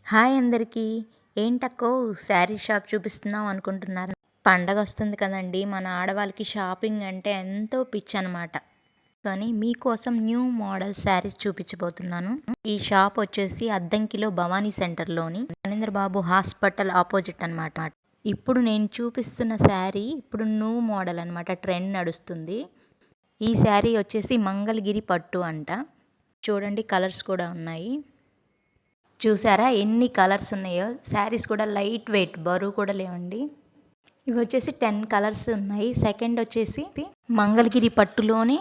Hi అందరికీ. ఏంటక్కో sari shop చూపిస్తున్నావు అనుకుంటున్నారా? పండగ వస్తుంది కదండీ! మన ఆడవాళ్ళకి షాపింగ్ అంటే ఎంతో పిచ్చనమాట. కానీ మీకోసం న్యూ మోడల్ శారీస్ చూపించబోతున్నాను. ఈ షాప్ వచ్చేసి అద్దంకిలో భవానీ సెంటర్‌లోని ఫణీంద్రబాబు హాస్పిటల్ ఆపోజిట్ అనమాట. ఇప్పుడు నేను చూపిస్తున్న శారీ ఇప్పుడు న్యూ మోడల్ అనమాట. ట్రెండ్ నడుస్తుంది. ఈ శారీ వచ్చేసి మంగళగిరి పట్టు అంట. చూడండి కలర్స్ కూడా ఉన్నాయి. చూసారా ఎన్ని కలర్స్ ఉన్నాయో. శారీస్ కూడా లైట్ వెయిట్, బరువు కూడా లేవండి. ఇవి వచ్చేసి 10 కలర్స్ ఉన్నాయి. సెకండ్ వచ్చేసి మంగళగిరి పట్టులోనే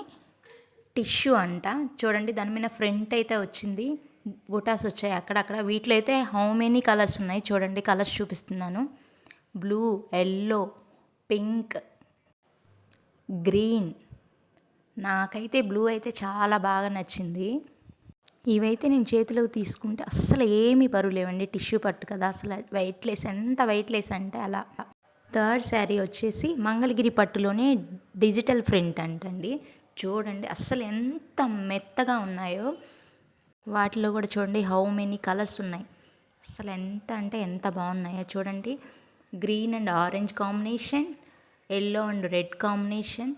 టిష్యూ అంట. చూడండి దాని మీద ఫ్రంట్ అయితే వచ్చింది, బుటాస్ వచ్చాయి అక్కడక్కడ. వీటిలో అయితే హౌ మెనీ కలర్స్ ఉన్నాయి చూడండి. కలర్స్ చూపిస్తున్నాను. Blue, yellow, pink, green. నాకైతే బ్లూ అయితే చాలా బాగా నచ్చింది. ఇవైతే నేను చేతిలోకి తీసుకుంటే అస్సలు ఏమీ బరువు లేవండి. టిష్యూ పట్టు కదా, అసలు వెయిట్లెస్, ఎంత వెయిట్లెస్ అంటే అలా. థర్డ్ శారీ వచ్చేసి మంగళగిరి పట్టులోనే డిజిటల్ ప్రింట్ అంటండి. చూడండి అస్సలు ఎంత మెత్తగా ఉన్నాయో. వాటిలో కూడా చూడండి హౌ మెనీ కలర్స్ ఉన్నాయి. అస్సలు ఎంత అంటే ఎంత బాగున్నాయో చూడండి. Green and orange combination, yellow and red combination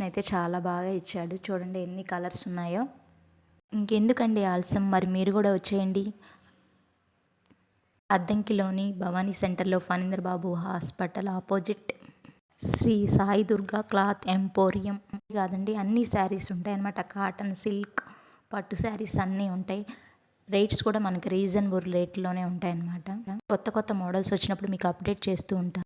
అయితే చాలా బాగా ఇచ్చాడు. చూడండి ఎన్ని కలర్స్ ఉన్నాయో. ఇంకెందుకండి ఆలస్యం, మరి మీరు కూడా వచ్చేయండి. అద్దంకిలోని భవానీ సెంటర్లో Phanindrababu hospital opposite Sri Sai Durga cloth emporium కాదండి, అన్ని శారీస్ ఉంటాయి అన్నమాట. కాటన్, సిల్క్, పట్టు శారీస్ అన్నీ ఉంటాయి. రేట్స్ కూడా మనకి రీజనబుల్ రేట్లోనే ఉంటాయి అన్నమాట. కొత్త కొత్త మోడల్స్ వచ్చినప్పుడు మీకు అప్డేట్ చేస్తూ ఉంటాను.